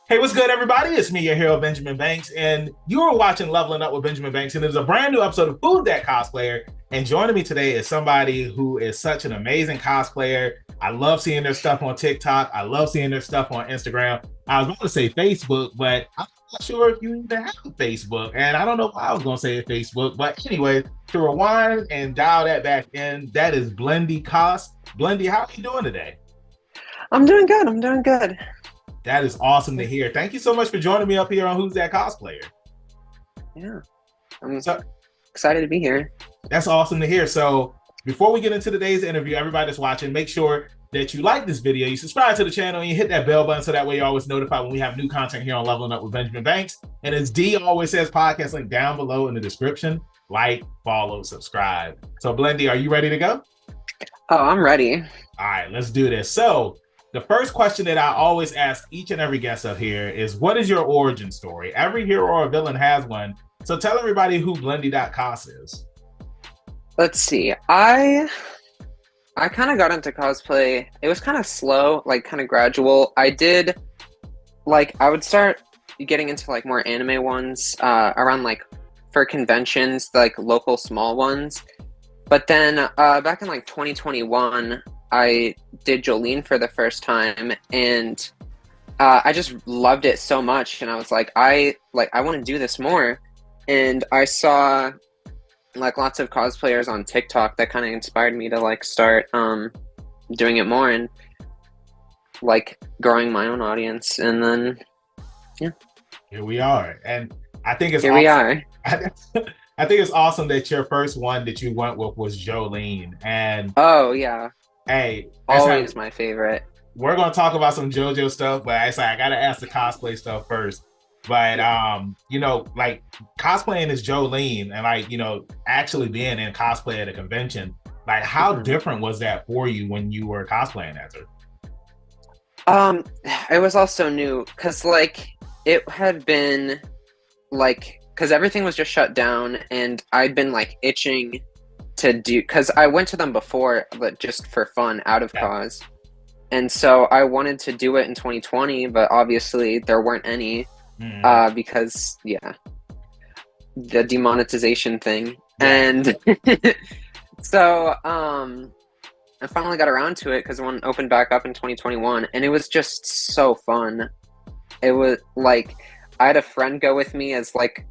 Hey, what's good, everybody? It's me, your hero, Benjamin Banks, and you are watching Leveling Up with Benjamin Banks, and there's a brand new episode of Who's That Cosplayer? And joining me today is somebody who is such an amazing cosplayer. I love seeing their stuff on TikTok. I love seeing their stuff on Instagram. I was about to say Facebook, but I'm not sure if you even have a Facebook, and I don't know why I was going to say Facebook. But anyway, to rewind and dial that back in, that is Blendi.cos. Blendi, how are you doing today? I'm doing good. I'm doing good. That is awesome to hear. Thank you so much for joining me up here on Who's That Cosplayer. Yeah, I'm So excited to be here. that's awesome to hear. So before we get into today's interview, everybody that's watching, make sure that you like this video, you subscribe to the channel, and you hit that bell button so that way you're always notified when we have new content here on Leveling Up with Benjamin Banks. And as D always says, podcast link down below in the description. Like, follow, subscribe. So Blendi, are you ready to go? Oh, I'm ready. All right, let's do this. So the first question that I always ask each and every guest up here is, what is your origin story? Every hero or villain has one. So tell everybody who Blendi.cos is. Let's see. I kind of got into cosplay. It was kind of slow, like kind of gradual. I would start getting into like more anime ones around like for conventions, like local small ones. But then back in like 2021, I did Jolene for the first time, and I just loved it so much, and I was like, I want to do this more. And I saw like lots of cosplayers on TikTok that kind of inspired me to like start doing it more and like growing my own audience. And then yeah, Here we are. And I think it's here we awesome. are. I think it's awesome that your first one that you went with was Jolene. And Oh yeah, hey, always my favorite. we're gonna talk about some JoJo stuff, but it's like I gotta ask the cosplay stuff first. But like cosplaying as Jolene and like, actually being in cosplay at a convention, like how different was that for you when you were cosplaying as her? It was also new because like it had been like because everything was just shut down, and I'd been like itching to do because I went to them before, but just for fun out of cause. And so I wanted to do it in 2020, but obviously there weren't any because the demonetization thing. And so I finally got around to it because one opened back up in 2021, and it was just so fun. It was like I had a friend go with me as like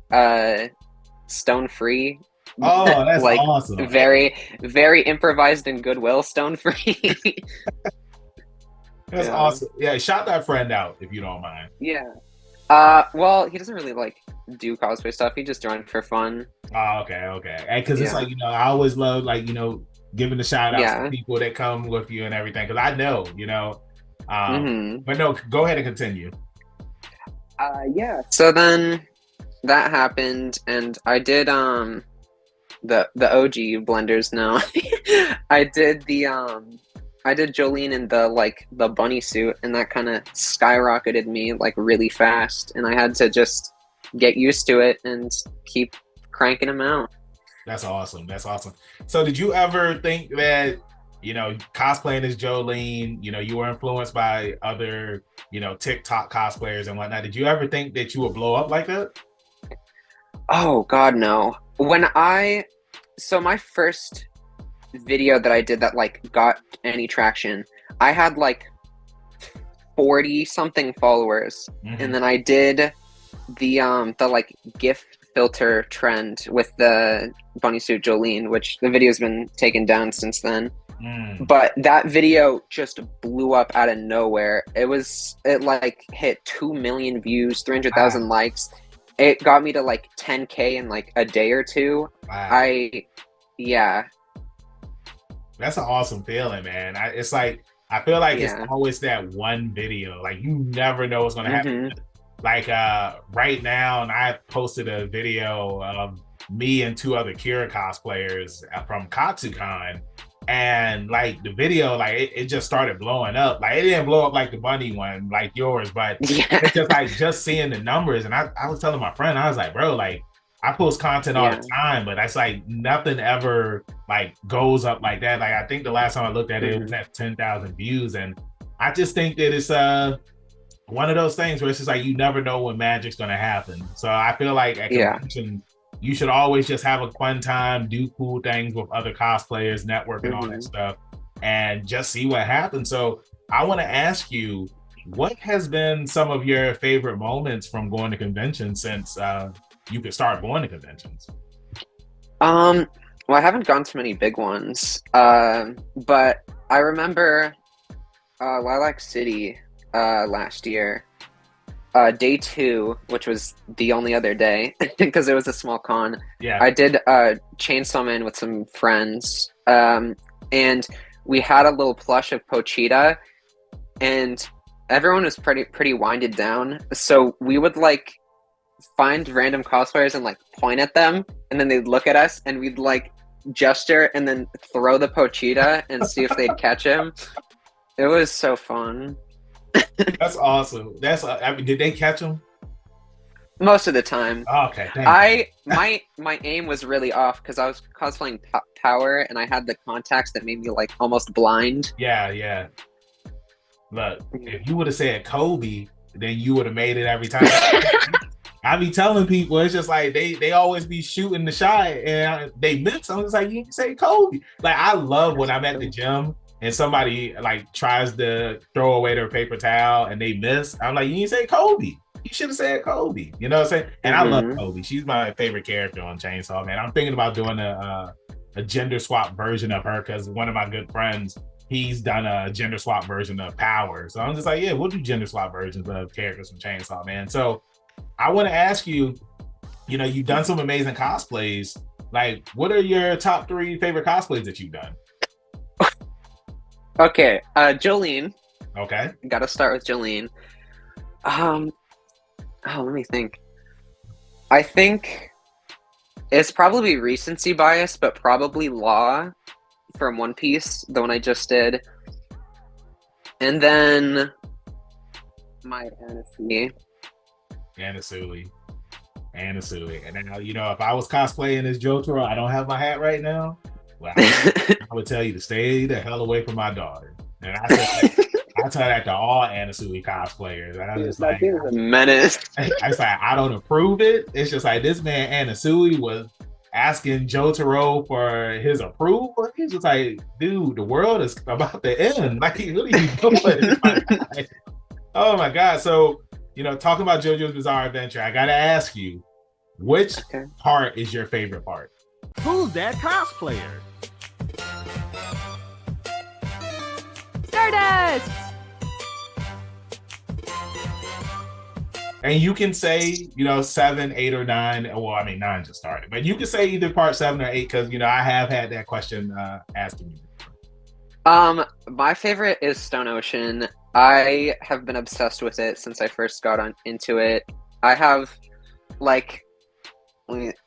stone free. Oh, that's like awesome. very, very improvised and goodwill stone free. That's awesome. Yeah, shout that friend out if you don't mind. Yeah. Well, he doesn't really like do cosplay stuff. He just joined for fun. Oh, okay. Because it's like, I always love like, giving the shout outs to people that come with you and everything. Because I know, but no, go ahead and continue. So then that happened, and I did the OG blenders now. I did Jolene in the bunny suit, and that kind of skyrocketed me like really fast, and I had to just get used to it and keep cranking them out. That's awesome. So did you ever think that, cosplaying as Jolene, you were influenced by other, TikTok cosplayers and whatnot. Did you ever think that you would blow up like that? Oh God, no. So my first video that I did that like got any traction, I had like 40 something followers, and then I did the like GIF filter trend with the bunny suit Jolene, which the video's been taken down since then. But that video just blew up out of nowhere. It like hit 2 million views, 300,000 likes. It got me to like 10K in like a day or two. Wow. That's an awesome feeling, man. It's like, I feel like it's always that one video. Like, you never know what's going to happen. Like, right now, and I posted a video of me and 2 other Kira cosplayers from KatsuCon. And like the video, like it just started blowing up. Like it didn't blow up like the bunny one, like yours, but it's just like just seeing the numbers. And I was telling my friend, I was like, bro, like I post content all the time, but that's like nothing ever like goes up like that. Like I think the last time I looked at it, it was at 10,000 views, and I just think that one of those things where it's just like you never know when magic's gonna happen. So I feel like at convention, you should always just have a fun time, do cool things with other cosplayers, network, and all that stuff, and just see what happens. So I want to ask you, what has been some of your favorite moments from going to conventions since you could start going to conventions? Well, I haven't gone to many big ones, but I remember Lilac City last year, day 2, which was the only other day because it was a small con. Yeah, I did Chainsaw Man with some friends, and we had a little plush of Pochita, and everyone was pretty winded down. So we would like find random cosplayers and like point at them, and then they'd look at us, and we'd like gesture and then throw the Pochita and see if they'd catch him. It was so fun. That's awesome. I mean, did they catch him? Most of the time. Okay. My aim was really off because I was cosplaying Power, and I had the contacts that made me like almost blind. Yeah. Look, if you would have said Kobe, then you would have made it every time. I be telling people, it's just like they always be shooting the shot and they miss. I'm just like, you can say Kobe. Like, I love when I'm at the gym and somebody like tries to throw away their paper towel and they miss. I'm like, you didn't say Kobe. You should have said Kobe. You know what I'm saying? And I love Kobe. She's my favorite character on Chainsaw Man. I'm thinking about doing a gender swap version of her because one of my good friends, he's done a gender swap version of Power. So I'm just like, yeah, we'll do gender swap versions of characters from Chainsaw Man. So I want to ask you, you know, you've done some amazing cosplays. Like, what are your top 3 favorite cosplays that you've done? Okay, Jolene. Okay. Gotta start with Jolene. Let me think. I think it's probably recency bias, but probably Law from One Piece, the one I just did. And then my Anasui. And now, you know, if I was cosplaying as Jotaro, I don't have my hat right now. Well, I would tell you to stay the hell away from my daughter. And I tell that to all Anasui cosplayers. And I'm just like, a menace. I was like, I don't approve it. It's just like this man Anasui was asking Jotaro for his approval. He's just like, dude, the world is about to end. Like, what are you doing? Oh my God. So, you know, talking about JoJo's Bizarre Adventure, I gotta ask you, which part is your favorite part? Who's that cosplayer? Stardust! And you can say, you know, 7, 8, or 9. Well, I mean, 9 just started, but you can say either part 7 or 8 because, you know, I have had that question asked to me. My favorite is Stone Ocean. I have been obsessed with it since I first got into it. I have, like,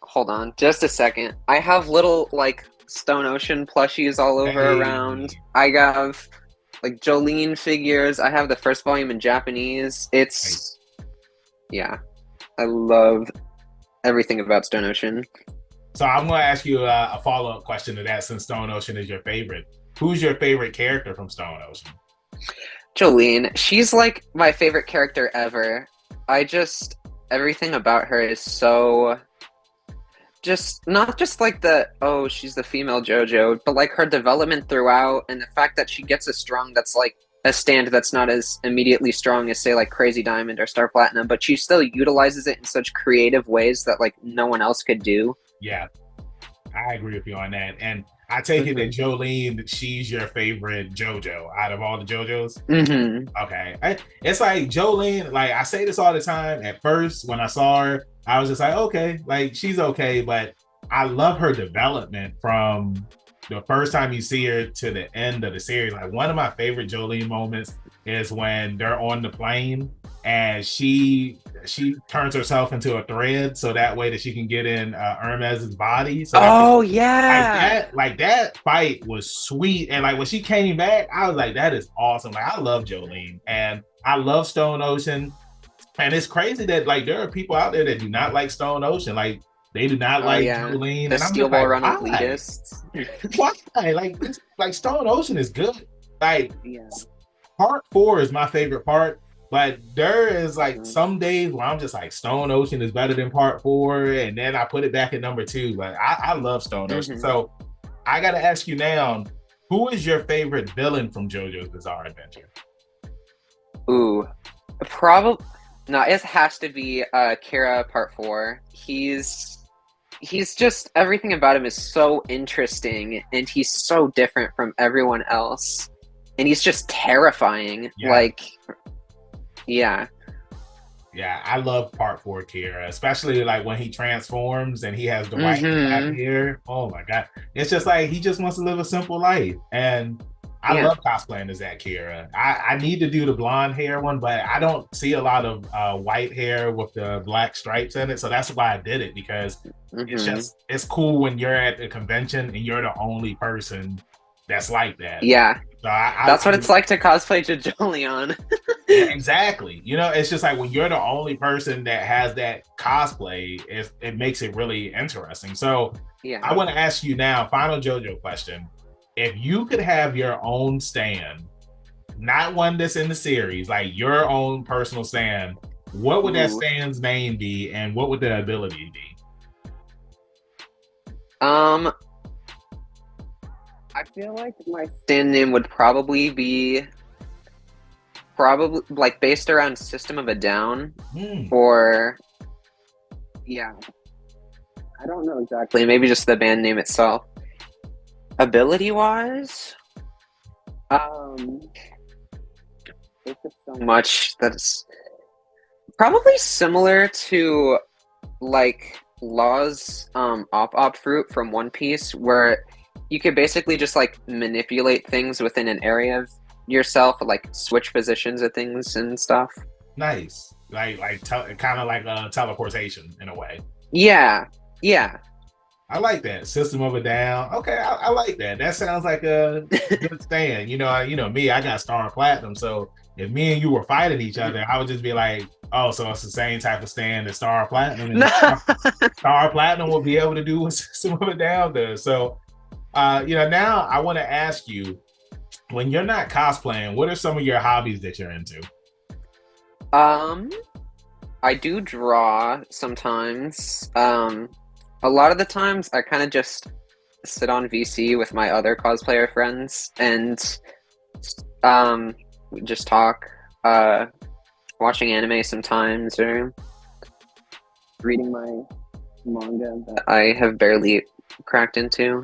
hold on just a second. I have little, like, Stone Ocean plushies all over around. I have, like, Jolene figures. I have the first volume in Japanese. It's, yeah. I love everything about Stone Ocean. So I'm going to ask you a follow-up question to that since Stone Ocean is your favorite. Who's your favorite character from Stone Ocean? Jolene. She's like my favorite character ever. Everything about her is so not just like she's the female JoJo, but like her development throughout and the fact that she gets a strong that's like a stand that's not as immediately strong as say like Crazy Diamond or Star Platinum, but she still utilizes it in such creative ways that like no one else could do. Yeah, I agree with you on that. And I take it that Jolene, she's your favorite JoJo out of all the JoJo's? Okay. It's like Jolene, like I say this all the time. At first, when I saw her, I was just like, okay, like she's okay. But I love her development from the first time you see her to the end of the series. Like one of my favorite Jolene moments is when they're on the plane and she turns herself into a thread so that way that she can get in Hermes's body. So like that fight was sweet. And like when she came back, I was like, that is awesome. Like I love Jolene and I love Stone Ocean. And it's crazy that like there are people out there that do not like Stone Ocean. Like they do not like Jolene. The Steel Ball Run elitists. Why? Like Stone Ocean is good. Like part 4 is my favorite part. But there is like some days where I'm just like Stone Ocean is better than Part 4, and then I put it back at number 2. But I love Stone Ocean. So I gotta ask you now, who is your favorite villain from JoJo's Bizarre Adventure? Ooh, probably no. It has to be Kira Part 4. He's just everything about him is so interesting, and he's so different from everyone else, and he's just terrifying. Yeah. Like, yeah. Yeah, I love Part 4 Kira, especially like when he transforms and he has the white and black hair. Oh my god. It's just like he just wants to live a simple life. And I love cosplaying as that Kira. I need to do the blonde hair one, but I don't see a lot of white hair with the black stripes in it. So that's why I did it, because it's cool when you're at the convention and you're the only person that's like that. Yeah. So that's what it's like to cosplay JoJo. Yeah, exactly. You know, it's just like when you're the only person that has that cosplay, it makes it really interesting. So I want to ask you now, final JoJo question. If you could have your own stand, not one that's in the series, like your own personal stand, what would that stand's name be, and what would the ability be? I feel like my stand name would probably be like based around System of a Down, or I don't know exactly. Maybe just the band name itself. Ability wise, there's just so much that's probably similar to like Law's op fruit from One Piece, where you could basically just like manipulate things within an area of yourself, like switch positions of things and stuff. Nice. Like kind of like teleportation in a way. Yeah. I like that. System of a Down. Okay, I like that. That sounds like a good stand. You know me, I got Star Platinum. So if me and you were fighting each other, I would just be like, oh, so it's the same type of stand as Star Platinum. And Star Platinum will be able to do what System of a Down does. So now I want to ask you, when you're not cosplaying, what are some of your hobbies that you're into? I do draw sometimes. A lot of the times I kind of just sit on VC with my other cosplayer friends and just talk, watching anime sometimes, or reading my manga that I have barely cracked into.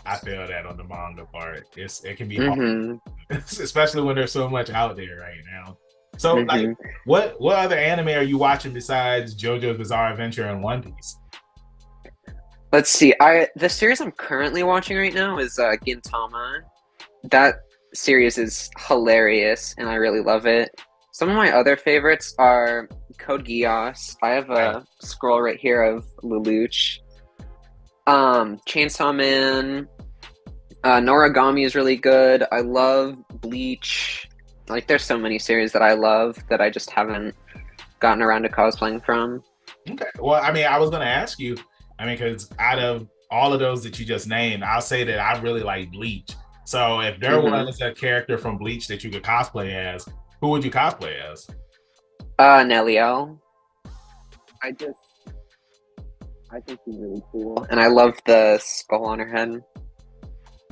I feel that on the manga part. It can be hard, especially when there's so much out there right now. So, like, what other anime are you watching besides JoJo's Bizarre Adventure and One Piece? Let's see. The series I'm currently watching right now is Gintama. That series is hilarious, and I really love it. Some of my other favorites are Code Geass. I have a scroll right here of Lelouch. Chainsaw Man. Noragami is really good. I love Bleach. Like, there's so many series that I love that I just haven't gotten around to cosplaying from. Okay. Well, I mean, I was going to ask you, because out of all of those that you just named, I'll say that I really like Bleach. So if there was a character from Bleach that you could cosplay as, who would you cosplay as? Neliel. I think she's really cool. And I love the skull on her head.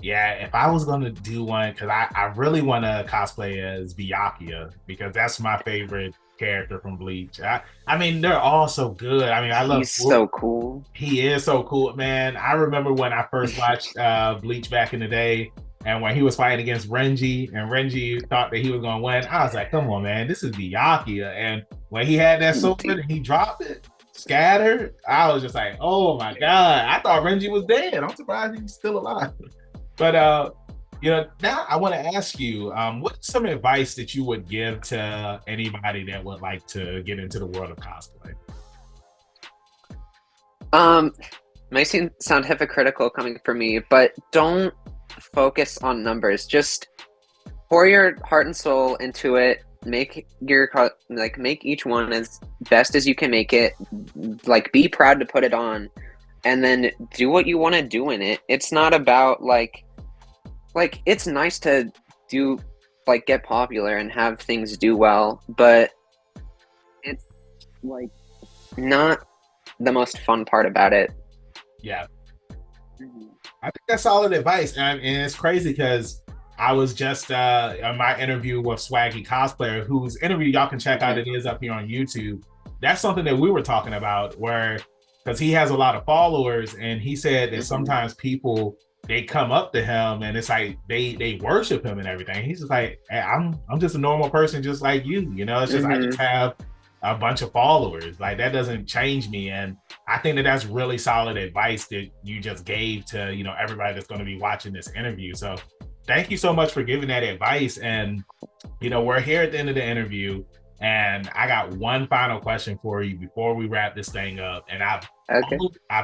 Yeah, if I was going to do one, because I really want to cosplay as Byakuya, because that's my favorite character from Bleach. I mean, they're all so good. I mean, I love. He's so cool. He is so cool, man. I remember when I first watched Bleach back in the day, and when he was fighting against Renji, and Renji thought that he was going to win. I was like, come on, man, this is Byakuya. And when he had that sword and he dropped it, scattered, I was just like, oh my god, I thought Renji was dead. I'm surprised he's still alive. But now I want to ask you, what's some advice that you would give to anybody that would like to get into the world of cosplay? Might sound hypocritical coming from me, but don't focus on numbers. Just pour your heart and soul into it. Make each one as best as you can make it. Like, be proud to put it on, and then do what you want to do in it. It's not about like it's nice to do like get popular and have things do well, but it's like not the most fun part about it. Yeah. I think that's solid advice. And it's crazy because I was just on my interview with Swaggy Cosplayer, whose interview y'all can check out. It is up here on YouTube. That's something that we were talking about, where because he has a lot of followers, and he said that sometimes people, they come up to him and it's like they worship him and everything. He's just like, hey, I'm just a normal person just like you. It's just I just have a bunch of followers. Like, that doesn't change me. And I think that that's really solid advice that you just gave to everybody that's going to be watching this interview. So thank you so much for giving that advice. And we're here at the end of the interview, and I got one final question for you before we wrap this thing up. And I've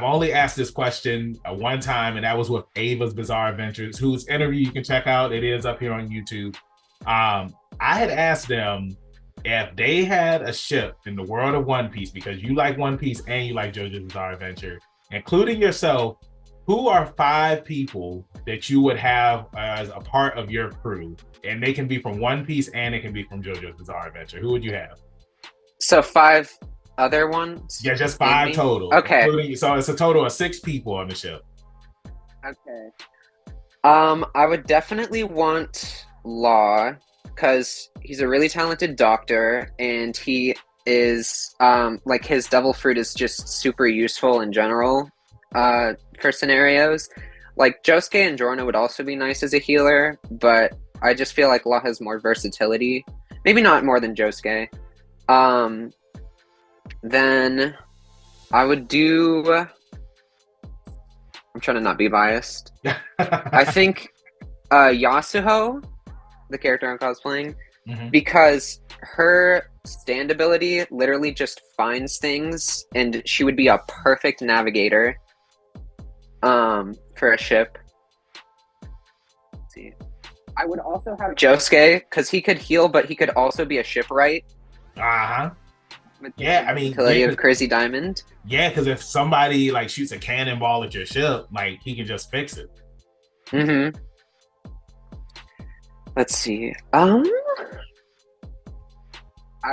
only asked this question one time, and that was with Ava's Bizarre Adventures, whose interview you can check out. It is up here on YouTube. I had asked them if they had a ship in the world of One Piece, because you like One Piece and you like JoJo's Bizarre Adventure, including yourself, who are 5 people that you would have as a part of your crew? And they can be from One Piece and it can be from JoJo's Bizarre Adventure. Who would you have? So 5 other ones? Yeah, just 5 total. Okay. So it's a total of 6 people on the ship. Okay. I would definitely want Law, because he's a really talented doctor, and he is like, his devil fruit is just super useful in general for scenarios. Like, Josuke and Jorno would also be nice as a healer, but I just feel like Law has more versatility. Maybe not more than Josuke. Then I would do... I'm trying to not be biased. I think Yasuho, the character I'm cosplaying, because her stand ability literally just finds things, and she would be a perfect navigator for a ship. Let's see. I would also have Josuke, because he could heal, but he could also be a shipwright. Yeah, I mean, of Crazy Diamond. Yeah, because if somebody like shoots a cannonball at your ship, like, he can just fix it. Let's see. I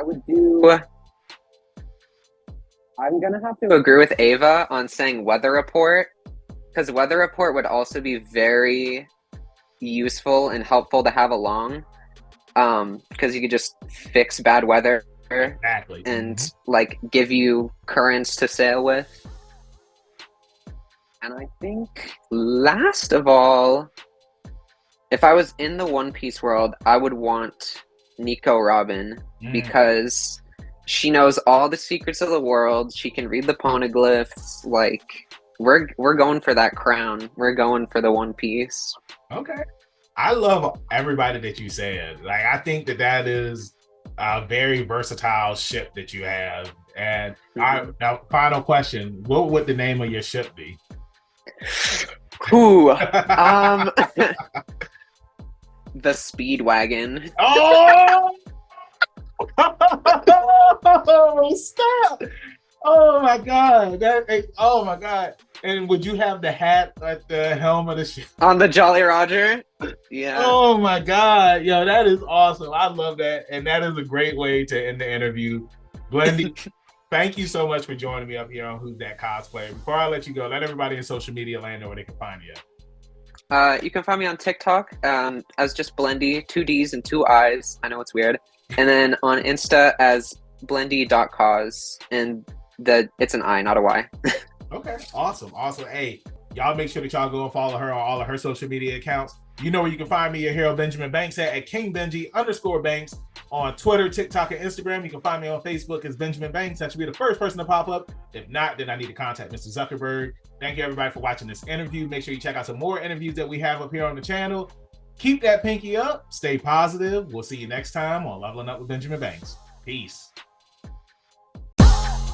would do... I'm gonna have to agree with Ava on saying Weather Report, because Weather Report would also be very useful and helpful to have along, because you could just fix bad weather. Exactly. And like give you currents to sail with. And I think last of all, if I was in the One Piece world, I would want Nico Robin, because she knows all the secrets of the world. She can read the poneglyphs. Like, we're going for that crown. We're going for the One Piece. Okay. I love everybody that you said. Like, I think that is a very versatile ship that you have. And now, final question: what would the name of your ship be? Ooh, the Speedwagon. Oh! Stop! Oh my god! Oh my god! And would you have the hat at the helm of the ship? On the Jolly Roger? Yeah. Oh my god. Yo, that is awesome. I love that. And that is a great way to end the interview. Blendi, thank you so much for joining me up here on Who's That Cosplayer. Before I let you go, let everybody in social media land know where they can find you. You can find me on TikTok as just Blendi, 2 Ds and 2 Is. I know it's weird. And then on Insta as Blendi.cos, and it's an I, not a Y. Okay, awesome. Hey, y'all make sure that y'all go and follow her on all of her social media accounts. You know where you can find me, your hero Benjamin Banks at KingBenji_Banks on Twitter, TikTok, and Instagram. You can find me on Facebook as Benjamin Banks. That should be the first person to pop up. If not, then I need to contact Mr. Zuckerberg. Thank you, everybody, for watching this interview. Make sure you check out some more interviews that we have up here on the channel. Keep that pinky up. Stay positive. We'll see you next time on Leveling Up with Benjamin Banks. Peace.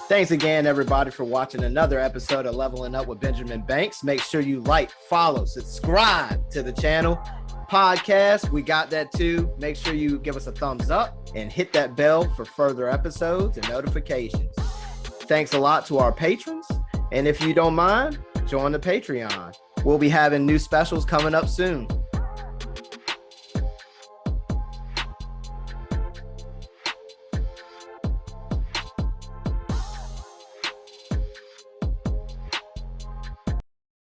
Thanks again, everybody, for watching another episode of Leveling Up with Benjamin Banks. Make sure you like, follow, subscribe to the channel. Podcast, we got that too. Make sure you give us a thumbs up and hit that bell for further episodes and notifications. Thanks a lot to our patrons. And if you don't mind, join the Patreon. We'll be having new specials coming up soon.